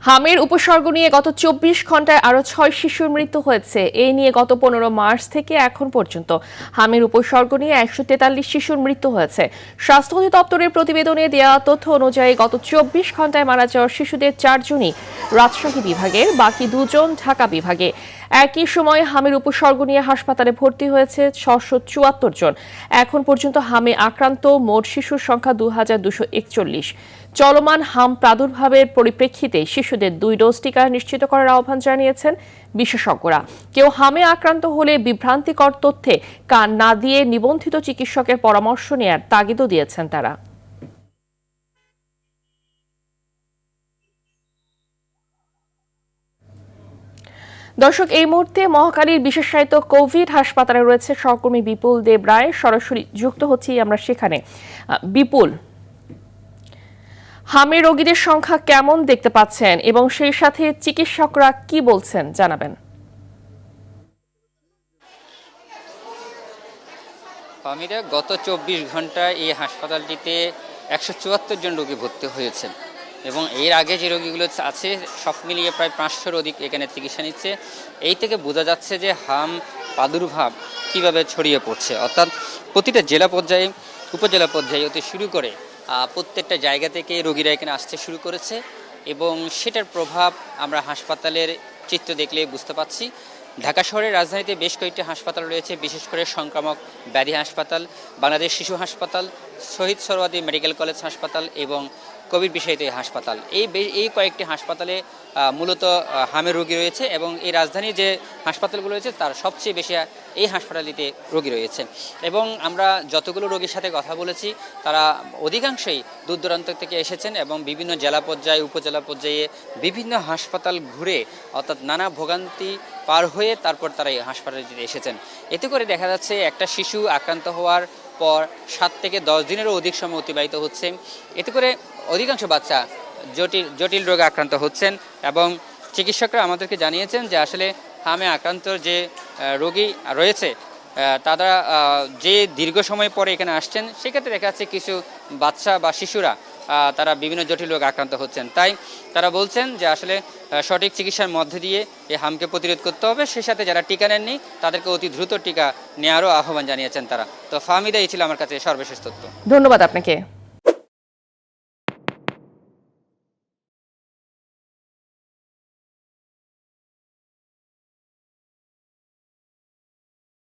হামের উপসর্গ নিয়ে গত ২৪ ঘন্টায় আরও ৬ শিশুর মৃত্যু হয়েছে। এই নিয়ে গত ১৫ মার্চ থেকে এখন পর্যন্ত হামের উপসর্গ নিয়ে ১৪৩ শিশুর মৃত্যু হয়েছে। স্বাস্থ্য অধিদপ্তরের প্রতিবেদনে দেওয়া তথ্য অনুযায়ী গত ২৪ ঘন্টায় মারা যাওয়া শিশুদের ৪ জনই রাজশাহী বিভাগের, বাকি ২ জন ঢাকা বিভাগে। একই সময়ে হামের উপসর্গ নিয়ে হাসপাতালে ভর্তি হয়েছে ৬৭৪ জন। এখন পর্যন্ত হামে আক্রান্ত মোট শিশুর সংখ্যা ২,২৪১। চলমান হাম প্রাদুর্ভাবের পরিপ্রেক্ষিতে শিশুদের ২ ডোজ টিকা নিশ্চিত করার আহ্বান জানিয়েছেন বিশেষজ্ঞরা। কেউ হামে আক্রান্ত হলে বিভ্রান্তিকর তথ্যে কান না দিয়ে নিবন্ধিত চিকিৎসকের পরামর্শ নেয়ার তাগিদও দিয়েছেন তারা। দর্শক, এই মুহূর্তে মহাখালীর বিশেষায়িত কোভিড হাসপাতালে রয়েছে সহকর্মী বিপুল দেব রায়। সরাসরি যুক্ত হচ্ছি আমরা সেখানে। বিপুল, হামে রোগীদের সংখ্যা কেমন দেখতে পাচ্ছেন এবং সেই সাথে চিকিৎসকরা কি বলছেন জানাবেন। ফাহমিদা, গত ২৪ ঘন্টায় এই হাসপাতালটিতে ১৭৪ জন রোগী ভর্তি হয়েছেন এবং এর আগে যে রোগীগুলো আছে সব মিলিয়ে প্রায় ৫০০-র অধিক এখানে চিকিৎসা নিচ্ছে। এই থেকে বোঝা যাচ্ছে যে হাম প্রাদুর্ভাব কিভাবে ছড়িয়ে পড়ছে, অর্থাৎ প্রতিটা জেলা পর্যায়ে, উপজেলা পর্যায়ে হতে শুরু করে প্রত্যেকটা জায়গা থেকে রোগীরা এখানে আসতে শুরু করেছে এবং সেটার প্রভাব আমরা হাসপাতালের চিত্র দেখলে বুঝতে পারছি। ঢাকা শহরের রাজধানীতে বেশ কয়েকটি হাসপাতাল রয়েছে, বিশেষ করে সংক্রামক ব্যাধি হাসপাতাল, বাংলাদেশ শিশু হাসপাতাল, শহীদ সোহরাওয়ার্দী মেডিকেল কলেজ হাসপাতাল এবং কোভিড বিষয়িত হাসপাতাল। এই কয়েকটি হাসপাতালে মূলত হামের রোগী রয়েছে এবং এই রাজধানীর যে হাসপাতালগুলো রয়েছে তার সবচেয়ে বেশি এই হাসপাতালটিতে রোগী রয়েছে। এবং আমরা যতগুলো রোগীর সাথে কথা বলেছি তারা অধিকাংশই দূর দূরান্ত থেকে এসেছেন এবং বিভিন্ন জেলা পর্যায়ে, উপজেলা পর্যায়ে বিভিন্ন হাসপাতাল ঘুরে, অর্থাৎ নানা ভোগান্তি পার হয়ে তারপর তারা এই হাসপাতালটিতে এসেছেন। এতে করে দেখা যাচ্ছে একটা শিশু আক্রান্ত হওয়ার পর ৭ থেকে ১০ দিনেরও অধিক সময় অতিবাহিত হচ্ছে। এতে করে অধিকাংশ বাচ্চা জটিল রোগে আক্রান্ত হচ্ছেন এবং চিকিৎসকরা আমাদেরকে জানিয়েছেন যে আসলে হামে আক্রান্ত যে রোগী রয়েছে তারা যে দীর্ঘ সময় পরে এখানে আসছেন, সেক্ষেত্রে দেখা যাচ্ছে কিছু বাচ্চা বা শিশুরা তারা বিভিন্ন জটিল রোগে আক্রান্ত হচ্ছেন। তাই তারা বলছেন যে আসলে সঠিক চিকিৎসার মধ্যে দিয়ে এই হামকে প্রতিরোধ করতে হবে। সেই সাথে যারা টিকা নেননি তাদেরকে অতি দ্রুত টিকা নেওয়ারও আহ্বান জানিয়েছেন তারা। তো ফাহমিদা, এই ছিল আমার কাছে সর্বশেষ তথ্য। ধন্যবাদ আপনাকে।